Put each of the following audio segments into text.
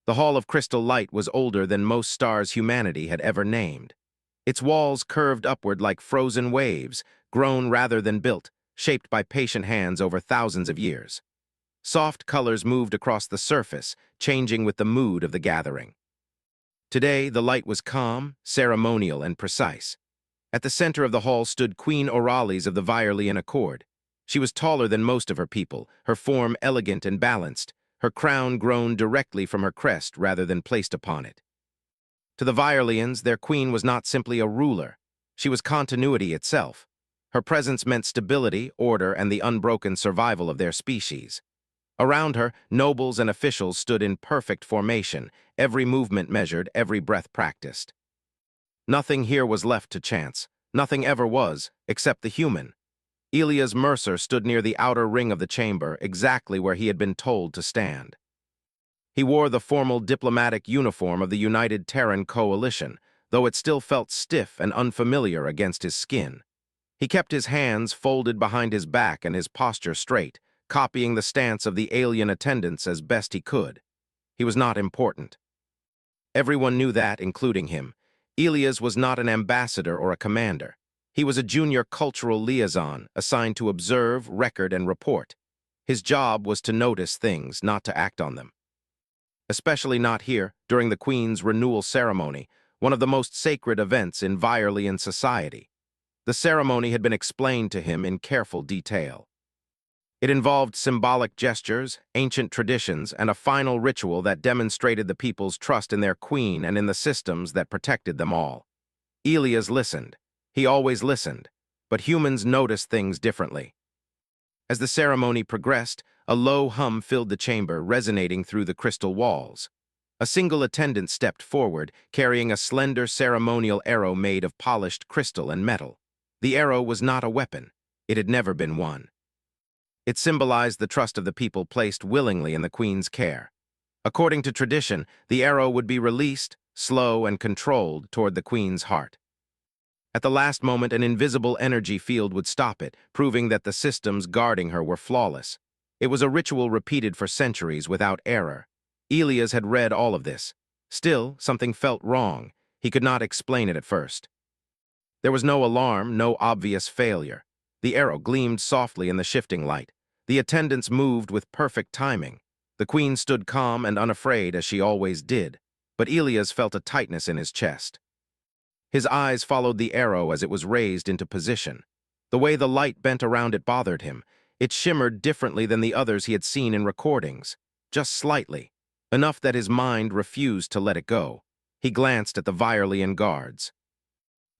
The Hall of Crystal Light was older than most stars humanity had ever named. Its walls curved upward like frozen waves, grown rather than built, shaped by patient hands over thousands of years. Soft colors moved across the surface, changing with the mood of the gathering. Today, the light was calm, ceremonial, and precise. At the center of the hall stood Queen Orales of the Vierlian Accord. She was taller than most of her people, her form elegant and balanced, her crown grown directly from her crest rather than placed upon it. To the Vierlians, their queen was not simply a ruler. She was continuity itself. Her presence meant stability, order, and the unbroken survival of their species. Around her, nobles and officials stood in perfect formation, every movement measured, every breath practiced. Nothing here was left to chance. Nothing ever was, except the human. Elias Mercer stood near the outer ring of the chamber, exactly where he had been told to stand. He wore the formal diplomatic uniform of the United Terran Coalition, though it still felt stiff and unfamiliar against his skin. He kept his hands folded behind his back and his posture straight, copying the stance of the alien attendants as best he could. He was not important. Everyone knew that, including him. Elias was not an ambassador or a commander. He was a junior cultural liaison, assigned to observe, record, and report. His job was to notice things, not to act on them. Especially not here, during the Queen's renewal ceremony, one of the most sacred events in Vierlian society. The ceremony had been explained to him in careful detail. It involved symbolic gestures, ancient traditions, and a final ritual that demonstrated the people's trust in their queen and in the systems that protected them all. Elias listened. He always listened, but humans noticed things differently. As the ceremony progressed, a low hum filled the chamber, resonating through the crystal walls. A single attendant stepped forward, carrying a slender ceremonial arrow made of polished crystal and metal. The arrow was not a weapon. It had never been one. It symbolized the trust of the people placed willingly in the Queen's care. According to tradition, the arrow would be released, slow and controlled, toward the Queen's heart. At the last moment, an invisible energy field would stop it, proving that the systems guarding her were flawless. It was a ritual repeated for centuries without error. Elias had read all of this. Still, something felt wrong. He could not explain it at first. There was no alarm, no obvious failure. The arrow gleamed softly in the shifting light. The attendants moved with perfect timing. The Queen stood calm and unafraid, as she always did, but Elias felt a tightness in his chest. His eyes followed the arrow as it was raised into position. The way the light bent around it bothered him. It shimmered differently than the others he had seen in recordings, just slightly, enough that his mind refused to let it go. He glanced at the Vierlian guards.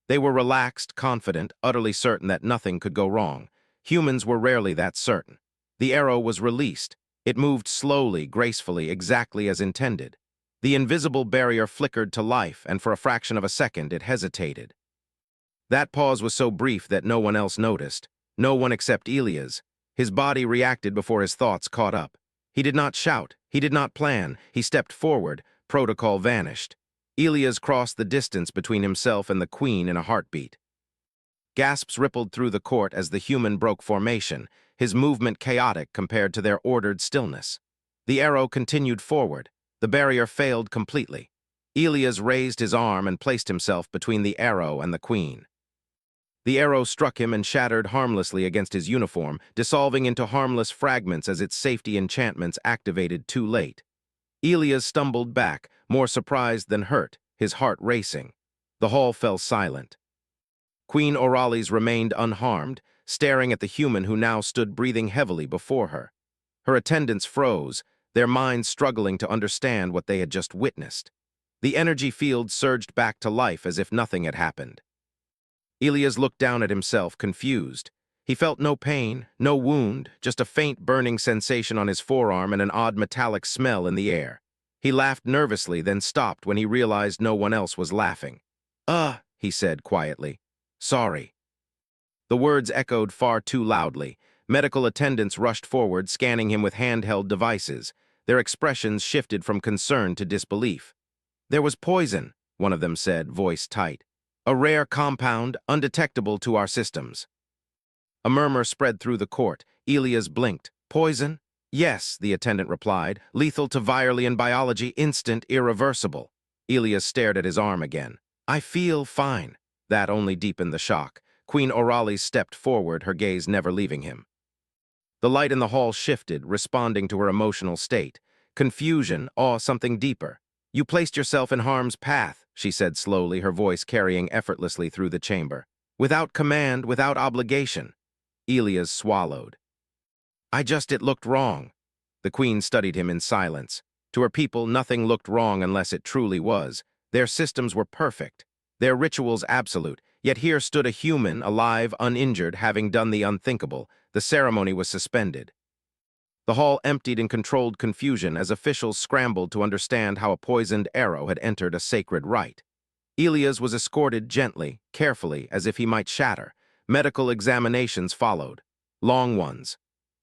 They were relaxed, confident, utterly certain that nothing could go wrong. Humans were rarely that certain. The arrow was released. It moved slowly, gracefully, exactly as intended. The invisible barrier flickered to life, and for a fraction of a second it hesitated. That pause was so brief that no one else noticed. No one except Elias. His body reacted before his thoughts caught up. He did not shout. He did not plan. He stepped forward. Protocol vanished. Elias crossed the distance between himself and the Queen in a heartbeat. Gasps rippled through the court as the human broke formation, his movement chaotic compared to their ordered stillness. The arrow continued forward. The barrier failed completely. Elias raised his arm and placed himself between the arrow and the Queen. The arrow struck him and shattered harmlessly against his uniform, dissolving into harmless fragments as its safety enchantments activated too late. Elias stumbled back, more surprised than hurt, his heart racing. The hall fell silent. Queen Orales remained unharmed, staring at the human who now stood breathing heavily before her. Her attendants froze, their minds struggling to understand what they had just witnessed. The energy field surged back to life as if nothing had happened. Elias looked down at himself, confused. He felt no pain, no wound, just a faint burning sensation on his forearm and an odd metallic smell in the air. He laughed nervously, then stopped when he realized no one else was laughing. He said quietly. Sorry. The words echoed far too loudly. Medical attendants rushed forward, scanning him with handheld devices. Their expressions shifted from concern to disbelief. There was poison, one of them said, voice tight. A rare compound, undetectable to our systems. A murmur spread through the court. Elias blinked. Poison? Yes, the attendant replied, lethal to Viralian biology, instant, irreversible. Elias stared at his arm again. I feel fine. That only deepened the shock. Queen Orales stepped forward, her gaze never leaving him. The light in the hall shifted, responding to her emotional state. Confusion, awe, something deeper. You placed yourself in harm's path, she said slowly, her voice carrying effortlessly through the chamber. Without command, without obligation. Elias swallowed. It looked wrong. The queen studied him in silence. To her people, nothing looked wrong unless it truly was. Their systems were perfect, their rituals absolute, yet here stood a human, alive, uninjured, having done the unthinkable. The ceremony was suspended. The hall emptied in controlled confusion as officials scrambled to understand how a poisoned arrow had entered a sacred rite. Elias was escorted gently, carefully, as if he might shatter. Medical examinations followed. Long ones.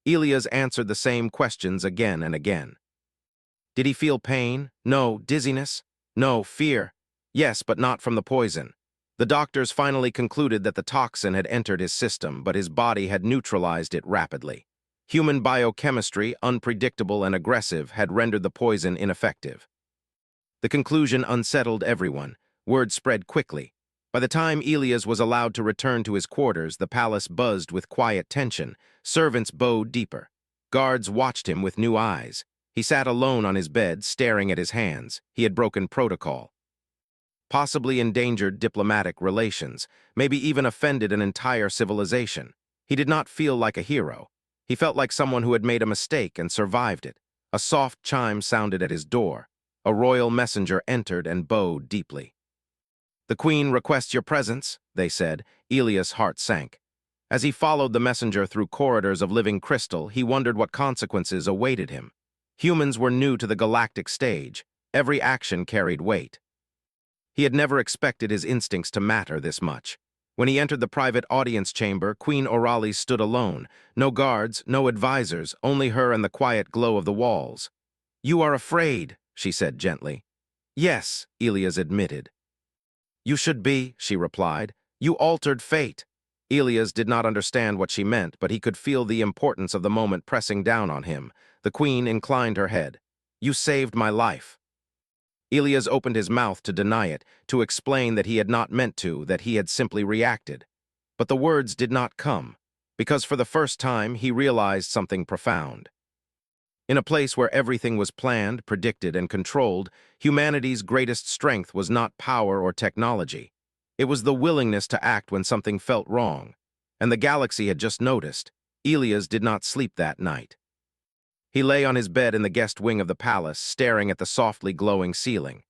Elias answered the same questions again and again. Did he feel pain? No. Dizziness? No. Fear? Yes, but not from the poison. The doctors finally concluded that the toxin had entered his system, but his body had neutralized it rapidly. Human biochemistry, unpredictable and aggressive, had rendered the poison ineffective. The conclusion unsettled everyone. Word spread quickly. By the time Elias was allowed to return to his quarters, the palace buzzed with quiet tension. Servants bowed deeper. Guards watched him with new eyes. He sat alone on his bed, staring at his hands. He had broken protocol. Possibly endangered diplomatic relations, maybe even offended an entire civilization. He did not feel like a hero. He felt like someone who had made a mistake and survived it. A soft chime sounded at his door. A royal messenger entered and bowed deeply. The queen requests your presence, they said. Elias' heart sank. As he followed the messenger through corridors of living crystal, he wondered what consequences awaited him. Humans were new to the galactic stage. Every action carried weight. He had never expected his instincts to matter this much. When he entered the private audience chamber, Queen Orales stood alone. No guards, no advisors, only her and the quiet glow of the walls. You are afraid, she said gently. Yes, Elias admitted. You should be, she replied. You altered fate. Elias did not understand what she meant, but he could feel the importance of the moment pressing down on him. The queen inclined her head. You saved my life. Elias opened his mouth to deny it, to explain that he had not meant to, that he had simply reacted. But the words did not come, because for the first time he realized something profound. In a place where everything was planned, predicted, and controlled, humanity's greatest strength was not power or technology. It was the willingness to act when something felt wrong. And the galaxy had just noticed. Elias did not sleep that night. He lay on his bed in the guest wing of the palace, staring at the softly glowing ceiling.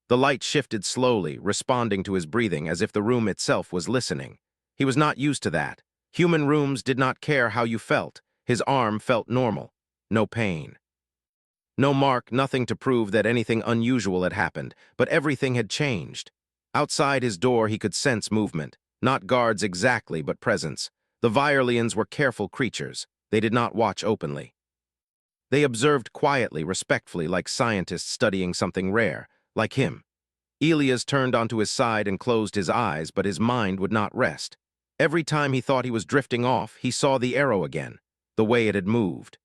The light shifted slowly, responding to his breathing as if the room itself was listening. He was not used to that. Human rooms did not care how you felt. His arm felt normal. No pain. No mark, nothing to prove that anything unusual had happened, but everything had changed. Outside his door he could sense movement. Not guards exactly, but presence. The Viralians were careful creatures. They did not watch openly. They observed quietly, respectfully, like scientists studying something rare, like him. Elias turned onto his side and closed his eyes, but his mind would not rest. Every time he thought he was drifting off, he saw the arrow again, the way it had moved.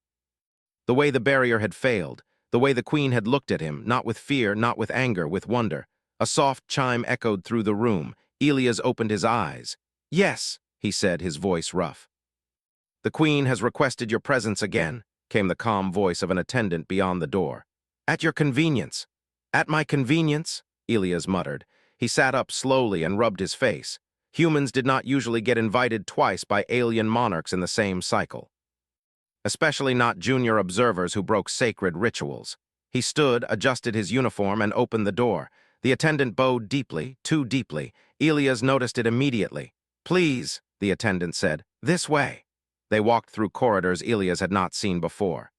The way the barrier had failed, the way the queen had looked at him, not with fear, not with anger, with wonder. A soft chime echoed through the room. Elias opened his eyes. Yes, he said, his voice rough. The queen has requested your presence again, came the calm voice of an attendant beyond the door. At your convenience. At my convenience, Elias muttered. He sat up slowly and rubbed his face. Humans did not usually get invited twice by alien monarchs in the same cycle. Especially not junior observers who broke sacred rituals. He stood, adjusted his uniform, and opened the door. The attendant bowed deeply, too deeply. Elias noticed it immediately. Please, the attendant said, this way. They walked through corridors Elias had not seen before.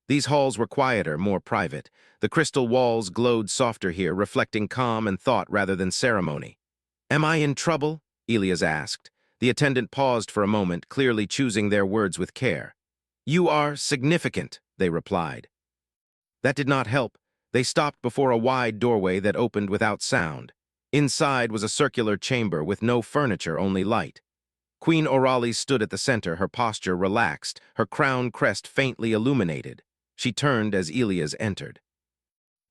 These halls were quieter, more private. The crystal walls glowed softer here, reflecting calm and thought rather than ceremony. Am I in trouble? Elias asked. The attendant paused for a moment, clearly choosing their words with care. You are significant, they replied. That did not help. They stopped before a wide doorway that opened without sound. Inside was a circular chamber with no furniture, only light. Queen Orales stood at the center, her posture relaxed, her crown crest faintly illuminated. She turned as Elias entered.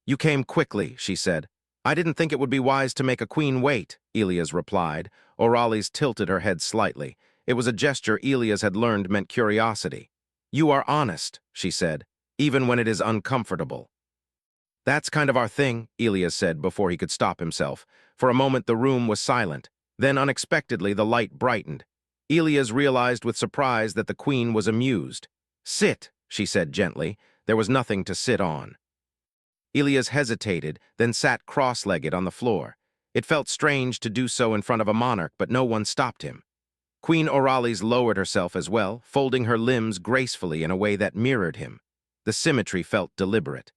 "You came quickly," she said. "I didn't think it would be wise to make a queen wait," Elias replied. Orales tilted her head slightly. It was a gesture Elias had learned meant curiosity. "You are honest," she said, "even when it is uncomfortable." "That's kind of our thing," Elias said before he could stop himself. For a moment the room was silent. Then unexpectedly the light brightened. Elias realized with surprise that the queen was amused. "Sit," she said gently. There was nothing to sit on. Elias hesitated, then sat cross-legged on the floor. It felt strange to do so in front of a monarch, but no one stopped him. Queen Orales lowered herself as well, folding her limbs gracefully in a way that mirrored him. The symmetry felt deliberate.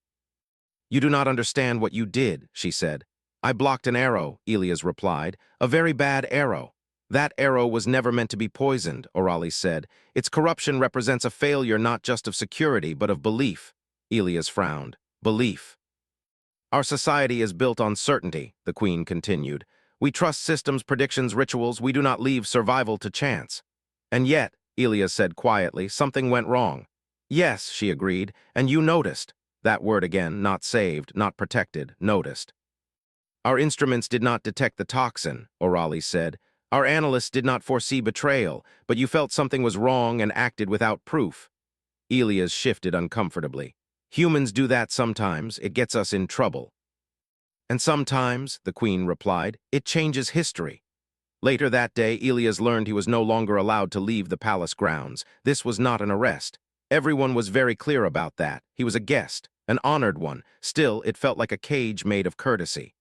"You do not understand what you did," she said. "I blocked an arrow," Elias replied. "A very bad arrow." "That arrow was never meant to be poisoned," Orales said. "Its corruption represents a failure not just of security, but of belief." Elias frowned. "Belief." "Our society is built on certainty," the queen continued. "We trust systems, predictions, rituals. We do not leave survival to chance." "And yet," Elias said quietly, "something went wrong." "Yes," she agreed, "and you noticed." That word again, not saved, not protected, noticed. "Our instruments did not detect the toxin," Orales said. "Our analysts did not foresee betrayal, but you felt something was wrong and acted without proof." Elias shifted uncomfortably. "Humans do that sometimes. It gets us in trouble." "And sometimes," the queen replied, "it changes history." Later that day, Elias learned he was no longer allowed to leave the palace grounds. This was not an arrest. Everyone was very clear about that. He was a guest, an honored one. Still, it felt like a cage made of courtesy.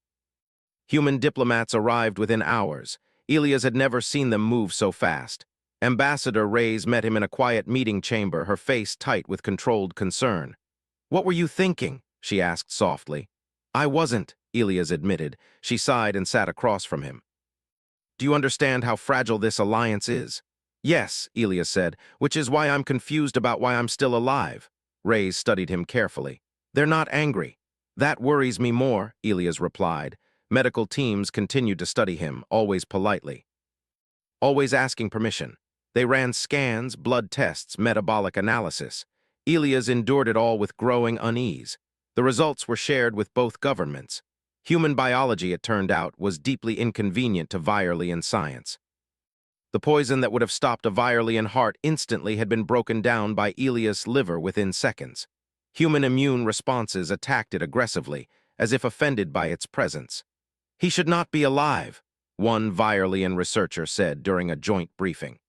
Human diplomats arrived within hours. Elias had never seen them move so fast. Ambassador Reyes met him in a quiet meeting chamber, her face tight with controlled concern. "What were you thinking?" she asked softly. "I wasn't," Elias admitted. She sighed and sat across from him. "Do you understand how fragile this alliance is?" "Yes," Elias said, "which is why I'm confused about why I'm still alive." Reyes studied him carefully. "They're not angry." "That worries me more," Elias replied. Medical teams continued to study him, always politely, always asking permission. They ran scans, blood tests, metabolic analysis. Elias endured it all with growing unease. The results were shared with both governments. Human biology, it turned out, was deeply inconvenient to Viralian science. The poison that would have stopped a Viralian heart instantly had been broken down by Elias' liver within seconds. Human immune responses attacked it aggressively, as if offended by its presence. "He should not be alive," one Viralian researcher said during a joint briefing.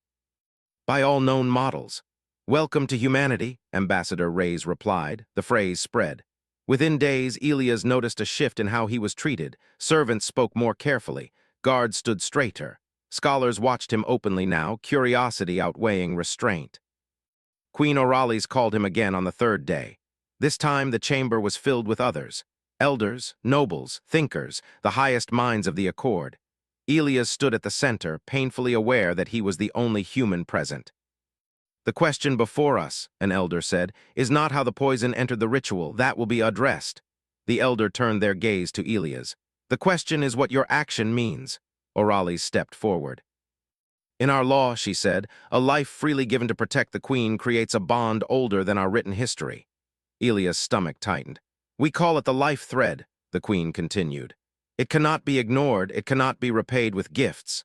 "By all known models." "Welcome to humanity," Ambassador Reyes replied. The phrase spread. Within days, Elias noticed a shift in how he was treated. Servants spoke more carefully. Guards stood straighter. Scholars watched him openly now, curiosity outweighing restraint. Queen Orales called him again on the third day. This time the chamber was filled with others. Elders, nobles, thinkers, the highest minds of the accord. Elias stood at the center, painfully aware that he was the only human present. "The question before us," an elder said, "is not how the poison entered the ritual. That will be addressed." The elder turned their gaze to Elias. "The question is what your action means." Orales stepped forward. "In our law," she said, "a life freely given to protect the queen creates a bond older than our written history." Elias' stomach tightened. "We call it the life thread," the queen continued. "It cannot be ignored, it cannot be repaid with gifts."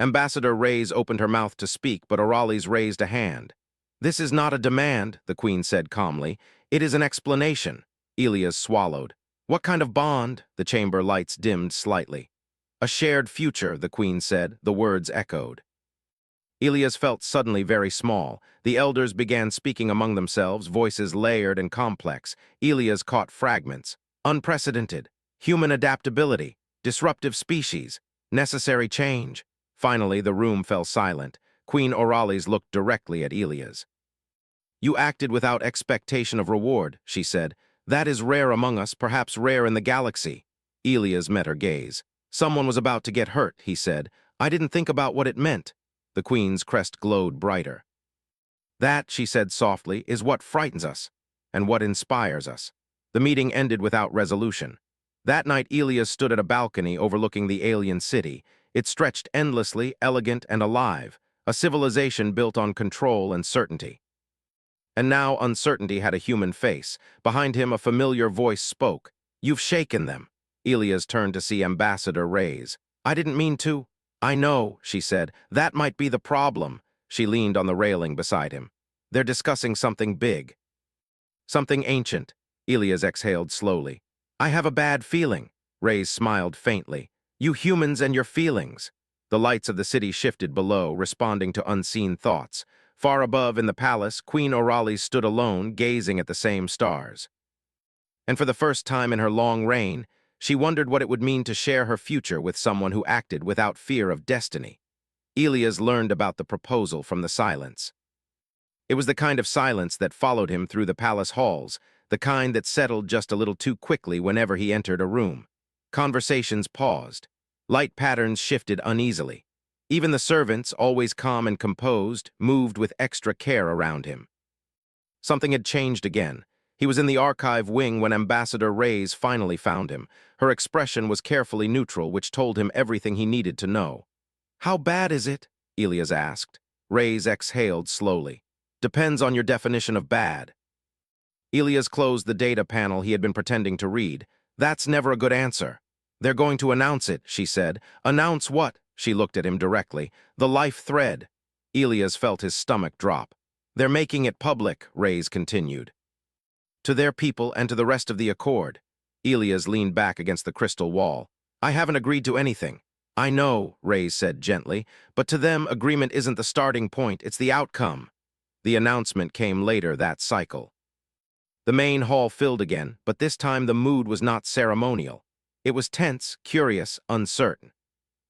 Ambassador Reyes opened her mouth to speak, but Orales raised a hand. "This is not a demand," the queen said calmly. "It is an explanation." Elias swallowed. "What kind of bond?" The chamber lights dimmed slightly. "A shared future," the queen said. The words echoed. Elias felt suddenly very small. The elders began speaking among themselves, voices layered and complex. Elias caught fragments. "Unprecedented. Human adaptability. Disruptive species. Necessary change." Finally, the room fell silent. Queen Orales looked directly at Elias. "You acted without expectation of reward," she said. "That is rare among us, perhaps rare in the galaxy." Elias met her gaze. "Someone was about to get hurt," he said. "I didn't think about what it meant." The queen's crest glowed brighter. "That," she said softly, "is what frightens us and what inspires us." The meeting ended without resolution. That night, Elias stood at a balcony overlooking the alien city. It stretched endlessly, elegant and alive, a civilization built on control and certainty. And now uncertainty had a human face. Behind him, a familiar voice spoke. "You've shaken them." Elias turned to see Ambassador Reyes. "I didn't mean to." "I know," she said. "That might be the problem." She leaned on the railing beside him. "They're discussing something big. Something ancient." Elias exhaled slowly. "I have a bad feeling." Reyes smiled faintly. "You humans and your feelings." The lights of the city shifted below, responding to unseen thoughts. Far above in the palace, Queen Orales stood alone, gazing at the same stars. And for the first time in her long reign, she wondered what it would mean to share her future with someone who acted without fear of destiny. Elias learned about the proposal from the silence. It was the kind of silence that followed him through the palace halls, the kind that settled just a little too quickly whenever he entered a room. Conversations paused. Light patterns shifted uneasily. Even the servants, always calm and composed, moved with extra care around him. Something had changed again. He was in the archive wing when Ambassador Reyes finally found him. Her expression was carefully neutral, which told him everything he needed to know. "How bad is it?" Elias asked. Reyes exhaled slowly. "Depends on your definition of bad." Elias closed the data panel he had been pretending to read. "That's never a good answer." "They're going to announce it," she said. "Announce what?" She looked at him directly. "The life thread." Elias felt his stomach drop. "They're making it public," Reyes continued. "To their people and to the rest of the Accord." Elias leaned back against the crystal wall. "I haven't agreed to anything." "I know," Reyes said gently, "but to them, agreement isn't the starting point, it's the outcome." The announcement came later that cycle. The main hall filled again, but this time the mood was not ceremonial. It was tense, curious, uncertain.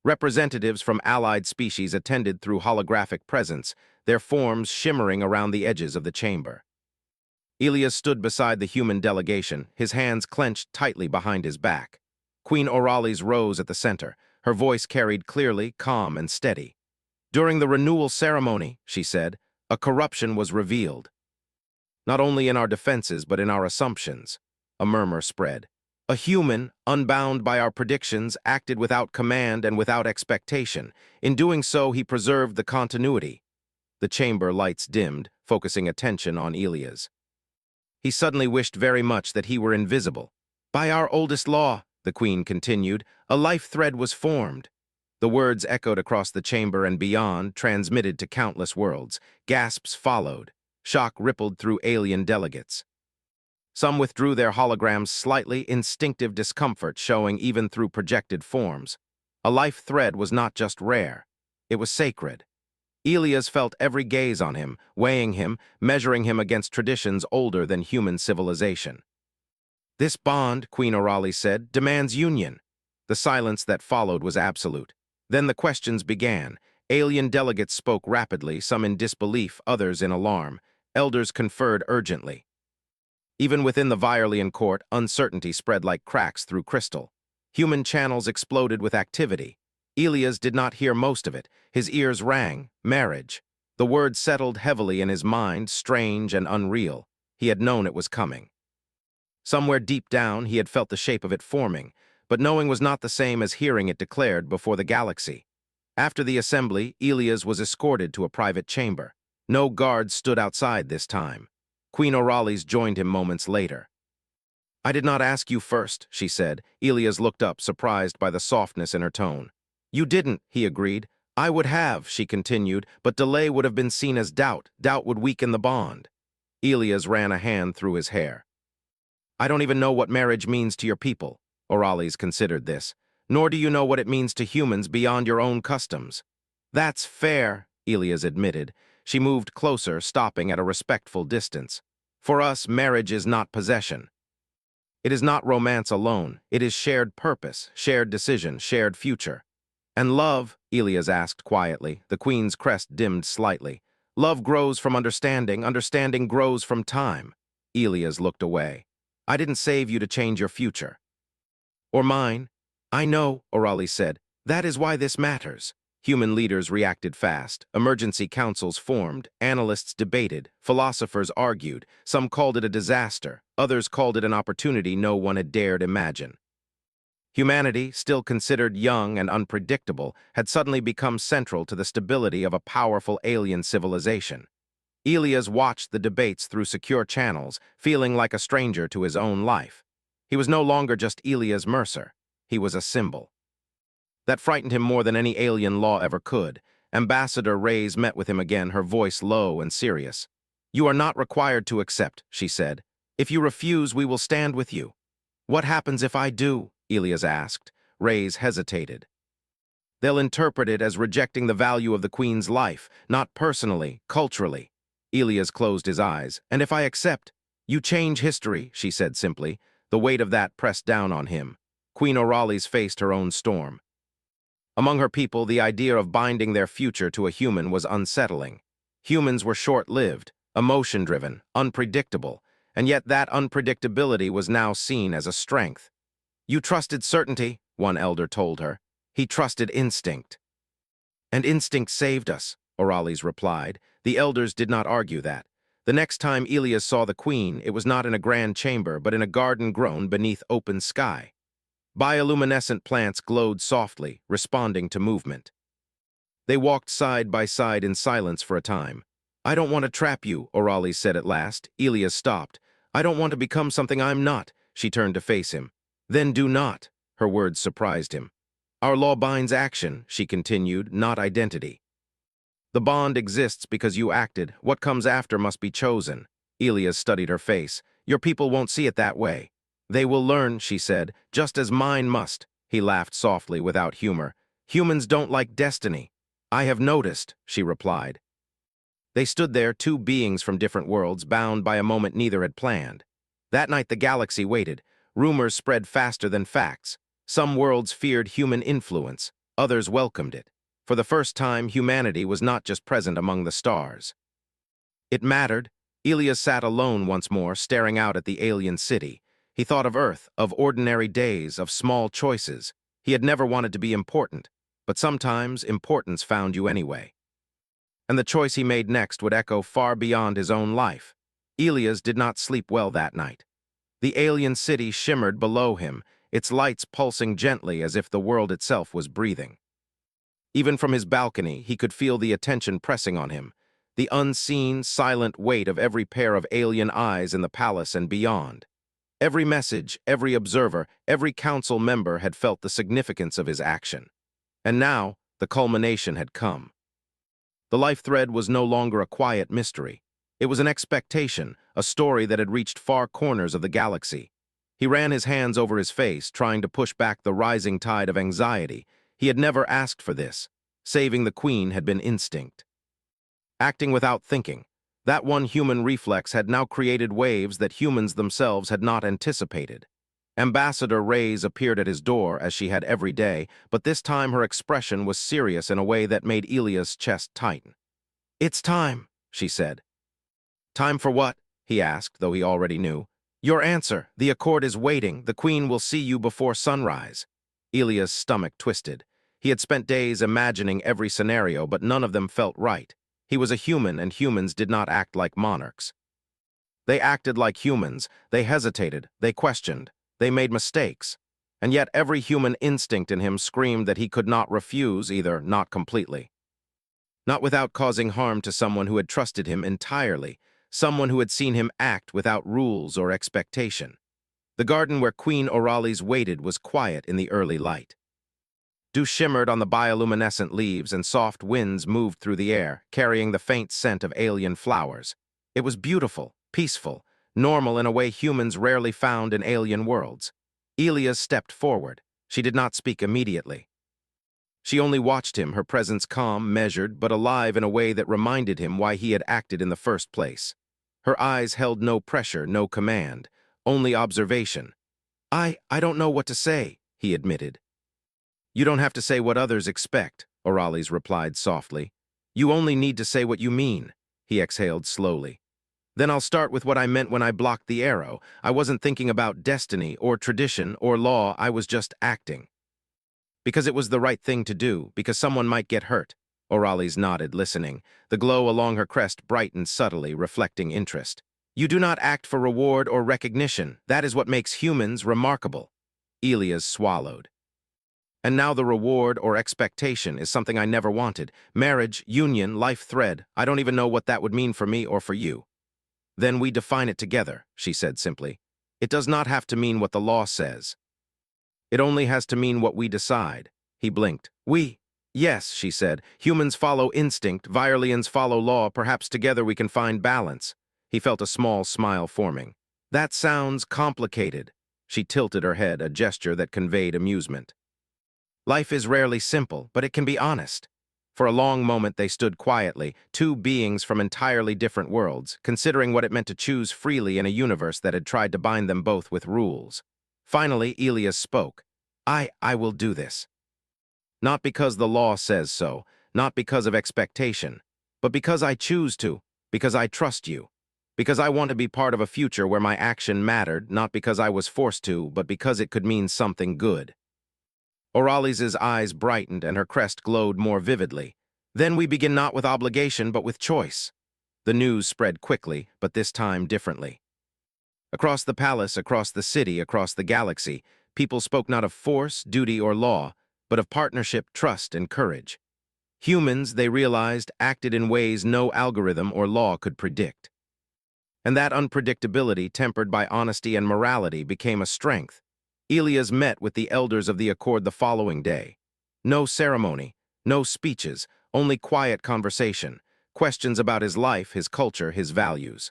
Representatives from allied species attended through holographic presence, their forms shimmering around the edges of the chamber. Elias stood beside the human delegation, his hands clenched tightly behind his back. Queen Orales rose at the center, her voice carried clearly, calm, and steady. "During the renewal ceremony," she said, "a corruption was revealed. Not only in our defenses, but in our assumptions." A murmur spread. "A human, unbound by our predictions, acted without command and without expectation. In doing so, he preserved the continuity." The chamber lights dimmed, focusing attention on Elias. He suddenly wished very much that he were invisible. "By our oldest law," the queen continued, "a life thread was formed." The words echoed across the chamber and beyond, transmitted to countless worlds. Gasps followed. Shock rippled through alien delegates. Some withdrew their holograms slightly, instinctive discomfort showing even through projected forms. A life thread was not just rare. It was sacred. Elias felt every gaze on him, weighing him, measuring him against traditions older than human civilization. "This bond," Queen Orales said, "demands union." The silence that followed was absolute. Then the questions began. Alien delegates spoke rapidly, some in disbelief, others in alarm. Elders conferred urgently. Even within the Viorlian court, uncertainty spread like cracks through crystal. Human channels exploded with activity. Elias did not hear most of it. His ears rang. Marriage. The word settled heavily in his mind, strange and unreal. He had known it was coming. Somewhere deep down, he had felt the shape of it forming, but knowing was not the same as hearing it declared before the galaxy. After the assembly, Elias was escorted to a private chamber. No guards stood outside this time. Queen Orales joined him moments later. "I did not ask you first," she said. Elias looked up, surprised by the softness in her tone. "You didn't," he agreed. "I would have," she continued, "but delay would have been seen as doubt. Doubt would weaken the bond." Elias ran a hand through his hair. "I don't even know what marriage means to your people." Orales considered this. "Nor do you know what it means to humans beyond your own customs." "That's fair," Elias admitted. She moved closer, stopping at a respectful distance. "For us, marriage is not possession. It is not romance alone. It is shared purpose, shared decision, shared future." "And love?" Elias asked quietly. The queen's crest dimmed slightly. "Love grows from understanding. Understanding grows from time." Elias looked away. "I didn't save you to change your future." "Or mine." "I know," Orales said. "That is why this matters." Human leaders reacted fast. Emergency councils formed. Analysts debated. Philosophers argued. Some called it a disaster. Others called it an opportunity no one had dared imagine. Humanity, still considered young and unpredictable, had suddenly become central to the stability of a powerful alien civilization. Elias watched the debates through secure channels, feeling like a stranger to his own life. He was no longer just Elias Mercer. He was a symbol. That frightened him more than any alien law ever could. Ambassador Reyes met with him again, her voice low and serious. "You are not required to accept," she said. "If you refuse, we will stand with you." "What happens if I do?" Elias asked. Reyes hesitated. "They'll interpret it as rejecting the value of the Queen's life, not personally, culturally." Elias closed his eyes. "And if I accept?" "You change history," she said simply. The weight of that pressed down on him. Queen Orales faced her own storm. Among her people, the idea of binding their future to a human was unsettling. Humans were short-lived, emotion-driven, unpredictable, and yet that unpredictability was now seen as a strength. "You trusted certainty," one elder told her. "He trusted instinct." "And instinct saved us," Orales replied. The elders did not argue that. The next time Elias saw the queen, it was not in a grand chamber, but in a garden grown beneath open sky. Bioluminescent plants glowed softly, responding to movement. They walked side by side in silence for a time. "I don't want to trap you," Orales said at last. Elias stopped. "I don't want to become something I'm not." She turned to face him. "Then do not." Her words surprised him. "Our law binds action," she continued, "not identity. The bond exists because you acted. What comes after must be chosen." Elias studied her face. "Your people won't see it that way." "They will learn," she said, "just as mine must." He laughed softly, without humor. "Humans don't like destiny." "I have noticed," she replied. They stood there, two beings from different worlds, bound by a moment neither had planned. That night the galaxy waited. Rumors spread faster than facts. Some worlds feared human influence. Others welcomed it. For the first time, humanity was not just present among the stars. It mattered. Elias sat alone once more, staring out at the alien city. He thought of Earth, of ordinary days, of small choices. He had never wanted to be important, but sometimes importance found you anyway. And the choice he made next would echo far beyond his own life. Elias did not sleep well that night. The alien city shimmered below him, its lights pulsing gently as if the world itself was breathing. Even from his balcony, he could feel the attention pressing on him, the unseen, silent weight of every pair of alien eyes in the palace and beyond. Every message, every observer, every council member had felt the significance of his action. And now, the culmination had come. The life thread was no longer a quiet mystery. It was an expectation, a story that had reached far corners of the galaxy. He ran his hands over his face, trying to push back the rising tide of anxiety. He had never asked for this. Saving the queen had been instinct. Acting without thinking, that one human reflex had now created waves that humans themselves had not anticipated. Ambassador Reyes appeared at his door, as she had every day, but this time her expression was serious in a way that made Elias' chest tighten. "It's time," she said. "Time for what?" he asked, though he already knew. "Your answer. The accord is waiting. The queen will see you before sunrise." Elias' stomach twisted. He had spent days imagining every scenario, but none of them felt right. He was a human, and humans did not act like monarchs. They acted like humans. They hesitated. They questioned. They made mistakes. And yet every human instinct in him screamed that he could not refuse, either not completely. Not without causing harm to someone who had trusted him entirely, someone who had seen him act without rules or expectation. The garden where Queen Orales waited was quiet in the early light. Dew shimmered on the bioluminescent leaves, and soft winds moved through the air, carrying the faint scent of alien flowers. It was beautiful, peaceful, normal in a way humans rarely found in alien worlds. Elias stepped forward. She did not speak immediately. She only watched him, her presence calm, measured, but alive in a way that reminded him why he had acted in the first place. Her eyes held no pressure, no command, only observation. I don't know what to say," he admitted. "You don't have to say what others expect," Orales replied softly. "You only need to say what you mean." He exhaled slowly. "Then I'll start with what I meant when I blocked the arrow. I wasn't thinking about destiny or tradition or law. I was just acting. Because it was the right thing to do, because someone might get hurt." Orales nodded, listening. The glow along her crest brightened subtly, reflecting interest. "You do not act for reward or recognition. That is what makes humans remarkable." Elias swallowed. And now the reward or expectation is something I never wanted. Marriage, union, life thread. I don't even know what that would mean for me or for you. Then we define it together, she said simply. It does not have to mean what the law says. It only has to mean what we decide. He blinked. We? Yes, she said. Humans follow instinct, Virelians follow law. Perhaps together we can find balance. He felt a small smile forming. That sounds complicated. She tilted her head, a gesture that conveyed amusement. Life is rarely simple, but it can be honest. For a long moment they stood quietly, two beings from entirely different worlds, considering what it meant to choose freely in a universe that had tried to bind them both with rules. Finally, Elias spoke. I will do this. Not because the law says so, not because of expectation, but because I choose to, because I trust you, because I want to be part of a future where my action mattered, not because I was forced to, but because it could mean something good. Orales' eyes brightened and her crest glowed more vividly. Then we begin not with obligation, but with choice. The news spread quickly, but this time differently. Across the palace, across the city, across the galaxy, people spoke not of force, duty, or law, but of partnership, trust, and courage. Humans, they realized, acted in ways no algorithm or law could predict. And that unpredictability, tempered by honesty and morality, became a strength. Elias met with the elders of the Accord the following day. No ceremony, no speeches, only quiet conversation, questions about his life, his culture, his values.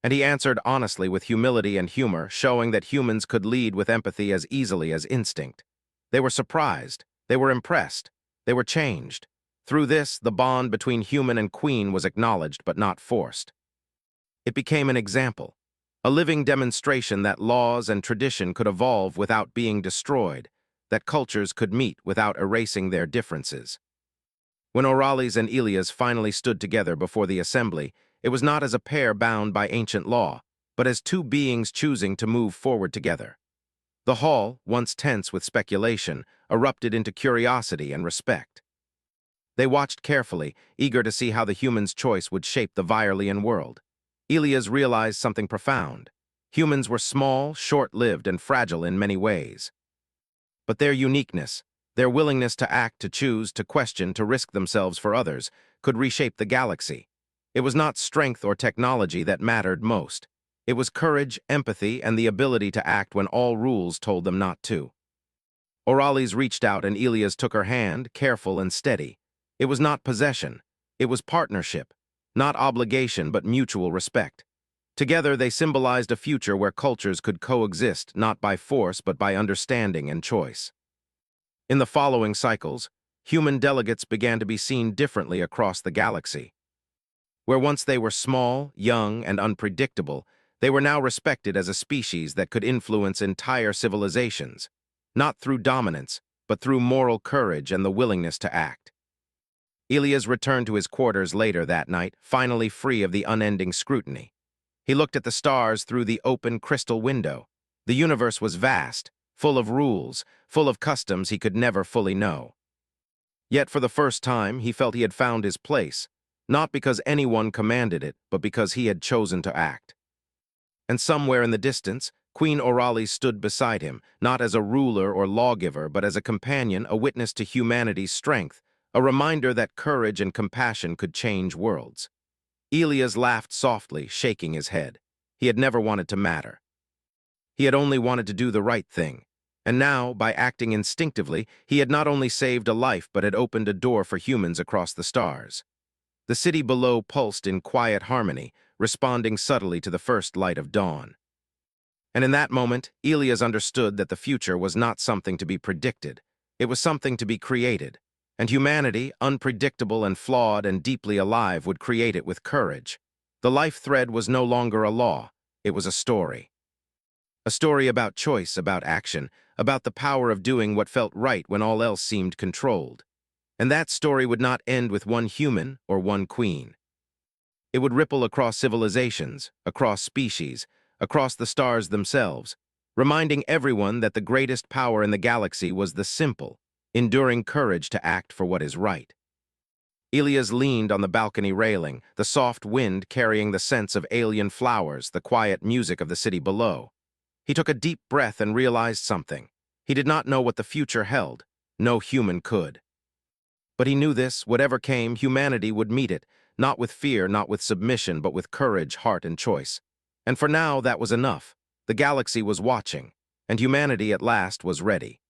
And he answered honestly with humility and humor, showing that humans could lead with empathy as easily as instinct. They were surprised, they were impressed, they were changed. Through this, the bond between human and queen was acknowledged but not forced. It became an example, a living demonstration that laws and tradition could evolve without being destroyed, that cultures could meet without erasing their differences. When Orales and Elias finally stood together before the assembly, it was not as a pair bound by ancient law, but as two beings choosing to move forward together. The hall, once tense with speculation, erupted into curiosity and respect. They watched carefully, eager to see how the human's choice would shape the Virelian world. Elias realized something profound. Humans were small, short-lived, and fragile in many ways. But their uniqueness, their willingness to act, to choose, to question, to risk themselves for others, could reshape the galaxy. It was not strength or technology that mattered most. It was courage, empathy, and the ability to act when all rules told them not to. Orales reached out and Elias took her hand, careful and steady. It was not possession. It was partnership. Not obligation, but mutual respect. Together, they symbolized a future where cultures could coexist, not by force, but by understanding and choice. In the following cycles, human delegates began to be seen differently across the galaxy. Where once they were small, young, and unpredictable, they were now respected as a species that could influence entire civilizations, not through dominance, but through moral courage and the willingness to act. Elias returned to his quarters later that night, finally free of the unending scrutiny. He looked at the stars through the open crystal window. The universe was vast, full of rules, full of customs he could never fully know. Yet for the first time, he felt he had found his place, not because anyone commanded it, but because he had chosen to act. And somewhere in the distance, Queen Orales stood beside him, not as a ruler or lawgiver, but as a companion, a witness to humanity's strength, a reminder that courage and compassion could change worlds. Elias laughed softly, shaking his head. He had never wanted to matter. He had only wanted to do the right thing. And now, by acting instinctively, he had not only saved a life but had opened a door for humans across the stars. The city below pulsed in quiet harmony, responding subtly to the first light of dawn. And in that moment, Elias understood that the future was not something to be predicted. It was something to be created. And humanity, unpredictable and flawed and deeply alive, would create it with courage. The life thread was no longer a law, it was a story. A story about choice, about action, about the power of doing what felt right when all else seemed controlled. And that story would not end with one human or one queen. It would ripple across civilizations, across species, across the stars themselves, reminding everyone that the greatest power in the galaxy was the simple, enduring courage to act for what is right. Elias leaned on the balcony railing, the soft wind carrying the scents of alien flowers, the quiet music of the city below. He took a deep breath and realized something. He did not know what the future held. No human could. But he knew this, whatever came, humanity would meet it, not with fear, not with submission, but with courage, heart, and choice. And for now, that was enough. The galaxy was watching, and humanity at last was ready.